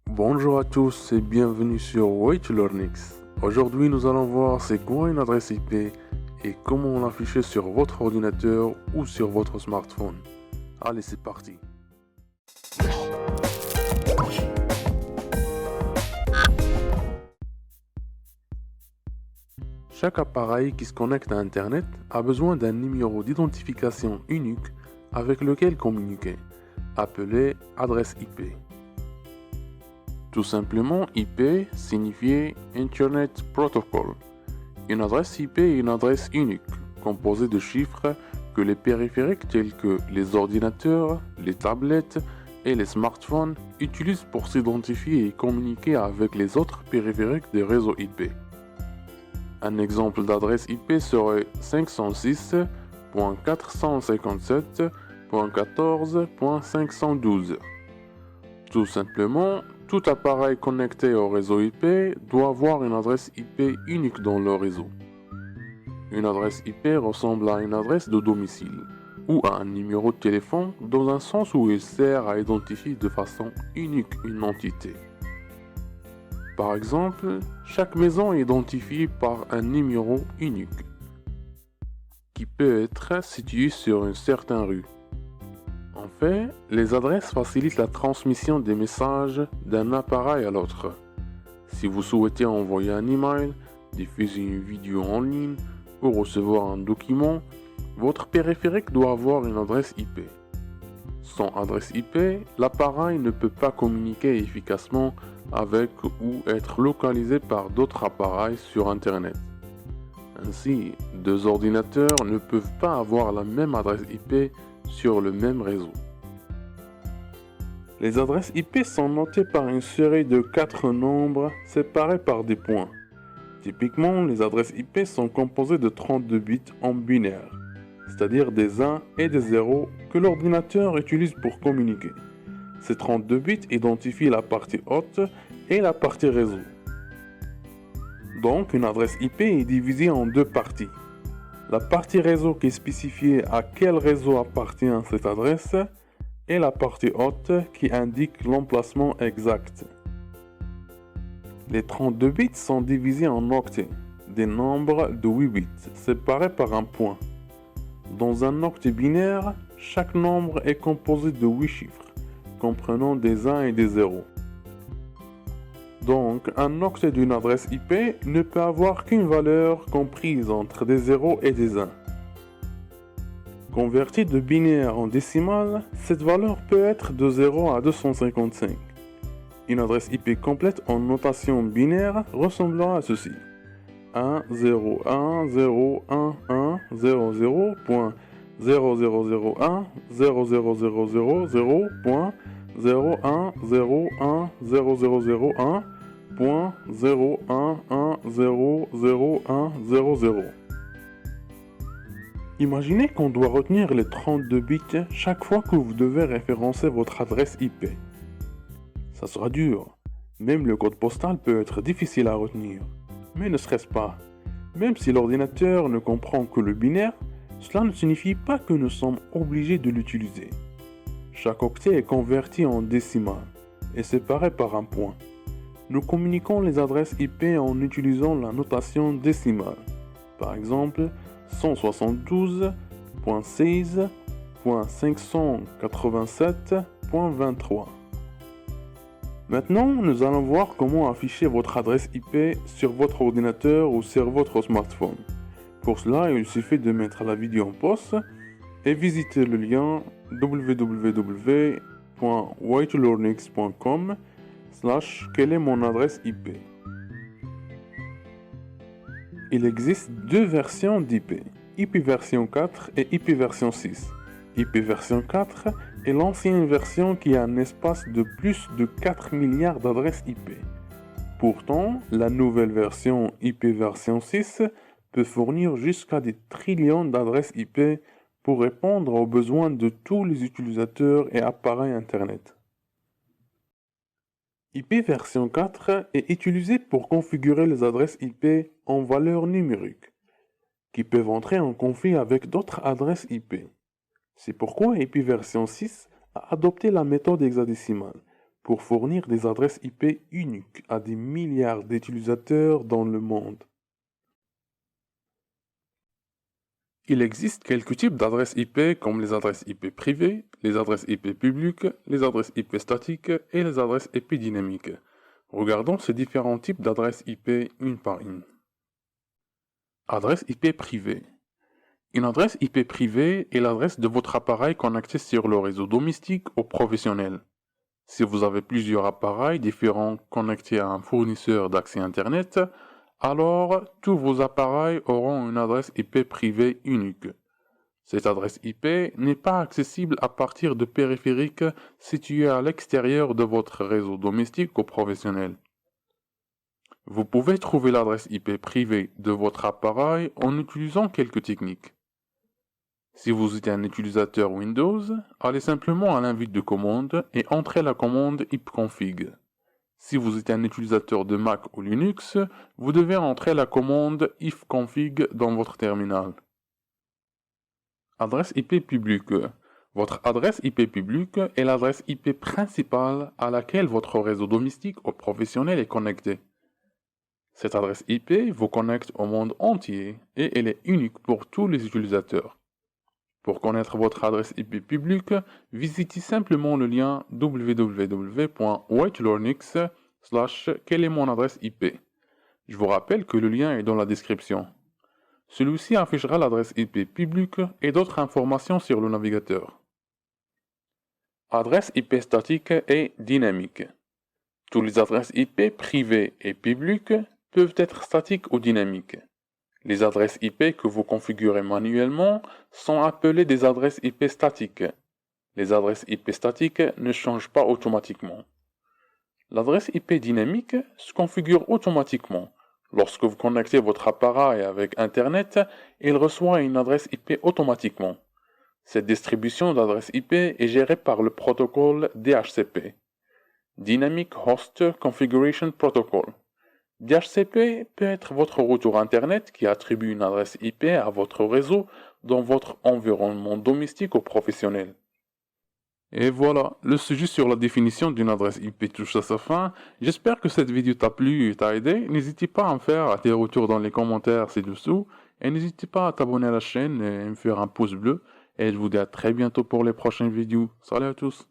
Bonjour à tous et bienvenue sur WayToLearnX. Aujourd'hui nous allons voir c'est quoi une adresse IP et comment l'afficher sur votre ordinateur ou sur votre smartphone. Allez, c'est parti. Chaque appareil qui se connecte à Internet a besoin d'un numéro d'identification unique avec lequel communiquer, appelé adresse IP. Tout simplement, IP signifie Internet Protocol. Une adresse IP est une adresse unique, composée de chiffres que les périphériques tels que les ordinateurs, les tablettes et les smartphones utilisent pour s'identifier et communiquer avec les autres périphériques des réseaux IP. Un exemple d'adresse IP serait 506.457.14.512. Tout simplement, tout appareil connecté au réseau IP doit avoir une adresse IP unique dans le réseau. Une adresse IP ressemble à une adresse de domicile ou à un numéro de téléphone dans un sens où il sert à identifier de façon unique une entité. Par exemple, chaque maison est identifiée par un numéro unique qui peut être situé sur une certaine rue. En fait, les adresses facilitent la transmission des messages d'un appareil à l'autre. Si vous souhaitez envoyer un email, diffuser une vidéo en ligne ou recevoir un document, votre périphérique doit avoir une adresse IP. Sans adresse IP, l'appareil ne peut pas communiquer efficacement avec ou être localisé par d'autres appareils sur Internet. Ainsi, deux ordinateurs ne peuvent pas avoir la même adresse IP sur le même réseau. Les adresses IP sont notées par une série de 4 nombres séparés par des points. Typiquement, les adresses IP sont composées de 32 bits en binaire, c'est-à-dire des 1 et des 0 que l'ordinateur utilise pour communiquer. Ces 32 bits identifient la partie haute et la partie réseau. Donc, une adresse IP est divisée en deux parties. La partie réseau qui est spécifiée à quel réseau appartient cette adresse et la partie haute qui indique l'emplacement exact. Les 32 bits sont divisés en octets, des nombres de 8 bits séparés par un point. Dans un octet binaire, chaque nombre est composé de 8 chiffres, comprenant des 1 et des 0. Donc, un octet d'une adresse IP ne peut avoir qu'une valeur comprise entre des 0 et des 1. Convertie de binaire en décimale, cette valeur peut être de 0 à 255. Une adresse IP complète en notation binaire ressemblera à ceci: 1,0100001.00001.0110001.0110001.0110000. Imaginez qu'on doit retenir les 32 bits chaque fois que vous devez référencer votre adresse IP. Ça sera dur. Même le code postal peut être difficile à retenir. Mais ne stresse pas. Même si l'ordinateur ne comprend que le binaire, cela ne signifie pas que nous sommes obligés de l'utiliser. Chaque octet est converti en décimale et séparé par un point. Nous communiquons les adresses IP en utilisant la notation décimale. Par exemple, 172.16.587.23. Maintenant, nous allons voir comment afficher votre adresse IP sur votre ordinateur ou sur votre smartphone. Pour cela, il suffit de mettre la vidéo en pause et visiter le lien www.waytolearnx.com/quelle est mon adresse IP. Il existe deux versions d'IP, IP version 4 et IP version 6. IP version 4 est l'ancienne version qui a un espace de plus de 4 milliards d'adresses IP. Pourtant, la nouvelle version IP version 6 peut fournir jusqu'à des trillions d'adresses IP pour répondre aux besoins de tous les utilisateurs et appareils Internet. IP version 4 est utilisée pour configurer les adresses IP en valeurs numériques, qui peuvent entrer en conflit avec d'autres adresses IP. C'est pourquoi IP version 6 a adopté la méthode hexadécimale, pour fournir des adresses IP uniques à des milliards d'utilisateurs dans le monde. Il existe quelques types d'adresses IP comme les adresses IP privées, les adresses IP publiques, les adresses IP statiques et les adresses IP dynamiques. Regardons ces différents types d'adresses IP une par une. Adresse IP privée. Une adresse IP privée est l'adresse de votre appareil connecté sur le réseau domestique ou professionnel. Si vous avez plusieurs appareils différents connectés à un fournisseur d'accès Internet, alors tous vos appareils auront une adresse IP privée unique. Cette adresse IP n'est pas accessible à partir de périphériques situés à l'extérieur de votre réseau domestique ou professionnel. Vous pouvez trouver l'adresse IP privée de votre appareil en utilisant quelques techniques. Si vous êtes un utilisateur Windows, allez simplement à l'invite de commande et entrez la commande ipconfig. Si vous êtes un utilisateur de Mac ou Linux, vous devez entrer la commande ifconfig dans votre terminal. Adresse IP publique. Votre adresse IP publique est l'adresse IP principale à laquelle votre réseau domestique ou professionnel est connecté. Cette adresse IP vous connecte au monde entier et elle est unique pour tous les utilisateurs. Pour connaître votre adresse IP publique, visitez simplement le lien www.whitelearnix/quelle est mon adresse IP. Je vous rappelle que le lien est dans la description. Celui-ci affichera l'adresse IP publique et d'autres informations sur le navigateur. Adresse IP statique et dynamique. Toutes les adresses IP privées et publiques peuvent être statiques ou dynamiques. Les adresses IP que vous configurez manuellement sont appelées des adresses IP statiques. Les adresses IP statiques ne changent pas automatiquement. L'adresse IP dynamique se configure automatiquement. Lorsque vous connectez votre appareil avec Internet, il reçoit une adresse IP automatiquement. Cette distribution d'adresses IP est gérée par le protocole DHCP, Dynamic Host Configuration Protocol. DHCP peut être votre routeur Internet qui attribue une adresse IP à votre réseau dans votre environnement domestique ou professionnel. Et voilà, le sujet sur la définition d'une adresse IP touche à sa fin. J'espère que cette vidéo t'a plu et t'a aidé. N'hésite pas à me faire tes retours dans les commentaires ci-dessous. Et n'hésite pas à t'abonner à la chaîne et me faire un pouce bleu. Et je vous dis à très bientôt pour les prochaines vidéos. Salut à tous!